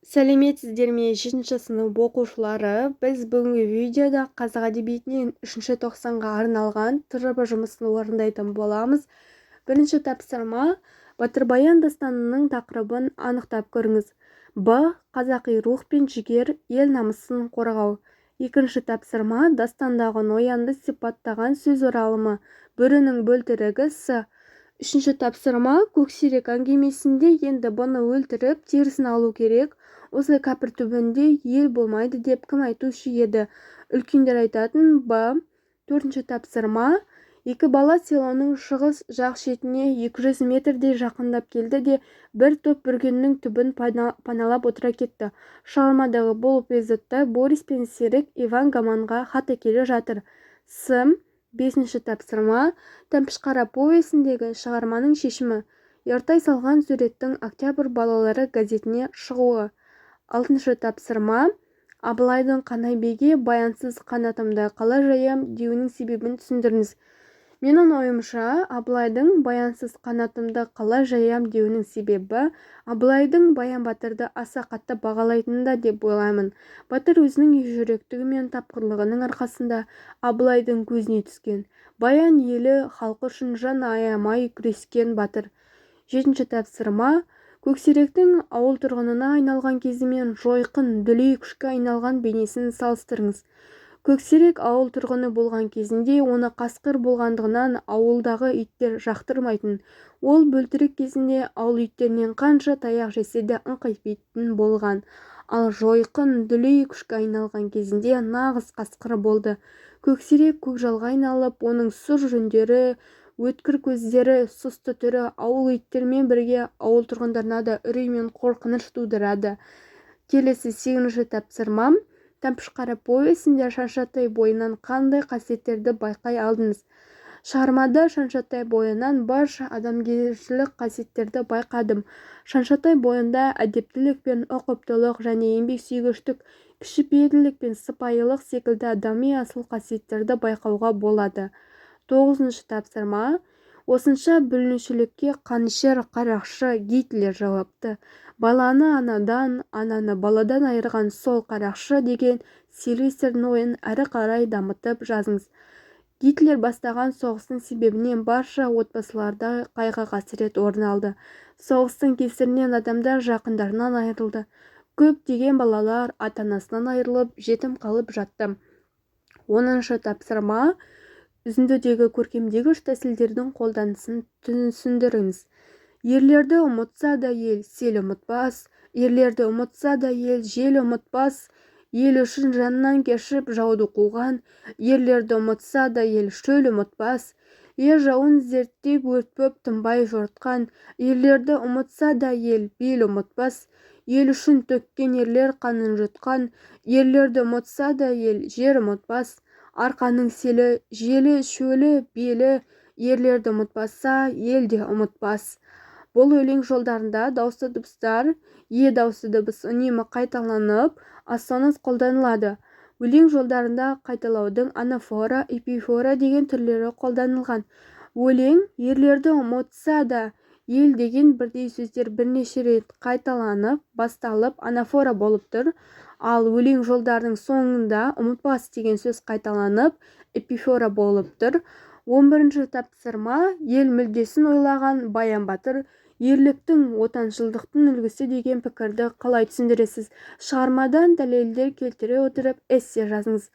Сәлеметсіздер ме, 7 сынып оқушылары? Біз бүгінгі видеода қазақ әдебиетінен 3 тоқсанға арналған тырбы жұмысын орындайтын боламыз. Бірінші тапсырма: Батыр-баян дастанының тақырыбын анықтап көріңіз. Б. Қазақи рух пен жігер, ел намысын қорғау. Екінші тапсырма: дастандағы ноянды сипаттаған сөз оралымы, бөрінің бөлтірігі. С. Үшінші тапсырма: көксерек әңгімесінде енді бұны өлтіріп терісін алу керек, осы кәпір түбінде ел болмайды деп кім айтушы еді? Үлкендер айтатын. Б. Төртінші тапсырма: екі бала селоның шығыс жақ шетіне 200 метрдей жақындап келді де бір топ бүргеннің түбін паналап отыра кетті. Шығармадағы бұл эпизодта Борис пен серік Иван Гаманға хат әкеле жатыр. С. Бесінші тапсырма: Тәмпішқара повесіндегі шығарманың шешімі. Ертай салған суреттің Октябрь балалары газетіне шығуы. Алтыншы тапсырма: Абылайдың Қанай биге баянсыз қанатымды қалай жаям деуінің себебін түсіндіріңіз. Менің ойымша, Абылайдың баянсыз қанатымды қалай жаям деуінің себебі Абылайдың Баян батырды аса қатты бағалайтынында деп ойлаймын. Батыр өзінің ержүректігі мен тапқырлығының арқасында Абылайдың көзіне түскен. Баян елі халқы үшін жан аямай күрескен батыр. Жетінші тапсырма: көксеректің ауыл тұрғынына айналған кезімен жойқын, дүлей күшке айналған бейнесін салыстырыңыз. Көксерек ауыл тұрғыны болған кезінде оны қасқыр болғандығынан ауылдағы иттер жақтырмайтын. Ол бөлтірік кезінде ауыл иттерінен қанша таяқ жесе де ыңқайтпайтын болған. Ал жойқын, дүлей күшке айналған кезінде нағыз қасқыр болды. Көксерек көкжалға айналып, оның сұр жүндері, өткір көздері, сұсты түрі ауыл иттермен бірге ауыл тұрғындарына да үрей мен қорқыныш тудырады. Келесі 8-ші тапсырмам: Тәмпішқара повесінде Шаншатай бойынан қандай қасиеттерді байқай алдыңыз? Шығармада Шаншатай бойынан барша адамгершілік қасиеттерді байқадым. Шаншатай бойында әдептілік пен ұқыптылық және еңбексүйгіштік, кішіпейілділік пен сыпайылық секілді адами асыл қасиеттерді байқауға болады. 9-шы тапсырма: осынша бүліншілікке қанішер қарақшы Гитлер жауапты. Баланы анадан, ананы баладан айырған сол қарақшы деген Сильвестрдің ойын әрі қарай дамытып жазыңыз. Гитлер бастаған соғыстың себебінен барша отбасыларда қайғы-қасірет орын алды. Соғыстың кесірінен адамдар жақындарынан айырылды. Көптеген балалар ата-анасынан айырылып, жетім қалып жатты. 10-шы тапсырма: үзіндідегі көркемдегіш тәсілдердің қолданысын түсіндіріңіз. Ерлерді ұмытса да ел сел ұмытпас, ерлерді ұмытса да ел жел ұмытпас, ел үшін жанынан кешіп жауды қуған, ерлерді ұмытса да ел шөл ұмытпас, ер жауын зерттеп өртпіп тынбай жортқан, ерлерді ұмытса да ел бел ұмытпас, ел үшін төккен ерлер қанын жұтқан, ерлерді ұмытса да ел жер ұмытпас, арқаның селі, желі, шөлі, белі, ерлерді ұмытпаса, ел де ұмытпас. Бұл өлең жолдарында дауысты дыбыстар, дауысты дыбыс үнемі қайталанып, ассонанс қолданылады. Өлең жолдарында қайталаудың анафора, эпифора деген түрлері қолданылған. Өлең ерлерді ұмытса да ел деген бірдей сөздер бірнеше рет қайталанып, басталып анафора болып тұр. Ал өлең жолдарының соңында ұмытпас деген сөз қайталанып, эпифора болып тұр. 11-ші тапсырма: ел мүддесін ойлаған Баян батыр ерліктің, отаншылдықтың үлгісі деген пікірді қалай түсіндіресіз? Шығармадан дәлелдер келтіре отырып эссе жазыңыз.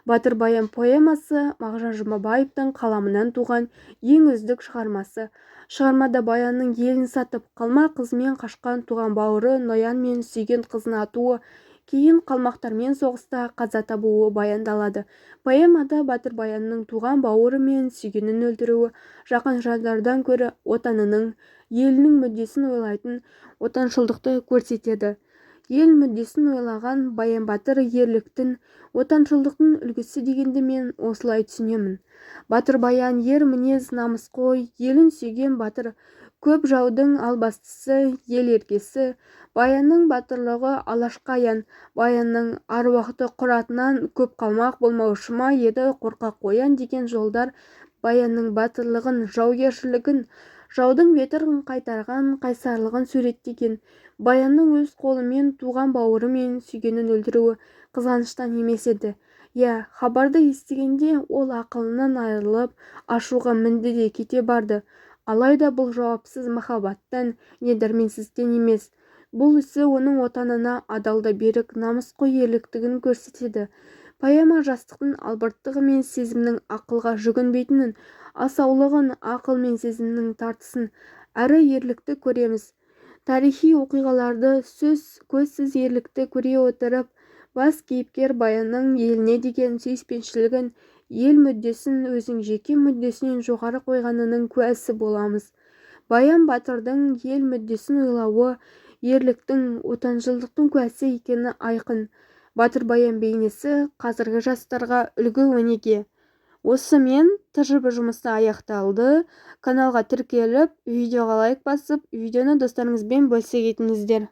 Батыр-баян поэмасы Мағжан Жұмабаевтың қаламынан туған ең үздік шығармасы. Шығармада Баянның елін сатып қалма қызымен қашқан туған бауыры Ноян мен сүйген қызын атуы, кейін қалмақтармен соғыста қаза табуы баяндалады. Поэмада Батыр-баянның туған бауыры мен сүйгенін өлтіруі жақын жандардан көрі отанының, елінің мүддесін ойлайтын отаншылдықты көрсетеді. Ел мүддесін ойлаған Баян батыр ерліктің, отаншылдықтың үлгісі дегенді мен осылай түсінемін. Батыр-баян ер мінез намысқой, елін сүйген батыр, көп жаудың албастысы, ел еркесі. Баянның батырлығы алашқа аян. Баянның аруақты құратынан көп қалмақ болмаушы ма еді қорқақ қоян деген жолдар Баянның батырлығын, жаугершілігін, жаудың ветрін қайтарған қайсарлығын суреттеген. Баянның өз қолымен туған бауыры мен сүйгенін өлтіруі қызғаныштан емес еді. Хабарды естігенде ол ақылынан айырылып, ашуға мінді де кете барды. Алайда бұл жауапсыз махаббаттан не дәрменсіздіктен емес. Бұл ісі оның отанына адал да берік, намысқой ерліктігін көрсетеді. Поэма жастықтың албырттығы мен сезімнің ақылға жүгінбейтінін, асаулығын, ақыл мен сезімнің тартысын әрі ерлікті көреміз. Тарихи оқиғаларды көзсіз ерлікті көре отырып, бас кейіпкер Баянның еліне деген сүйіспеншілігін, ел мүддесін өзінің жеке мүддесінен жоғары қойғанының куәсі боламыз. Баян батырдың ел мүддесін ойлауы ерліктің, отаншылдықтың куәсі екені айқын. Батыр Баян бейнесі қазіргі жастарға үлгі өнеге. Осымен тжб жұмысы аяқталды. Каналға тіркеліп, видеоға лайк басып, видеоны достарыңызбен бөлісе кетіңіздер.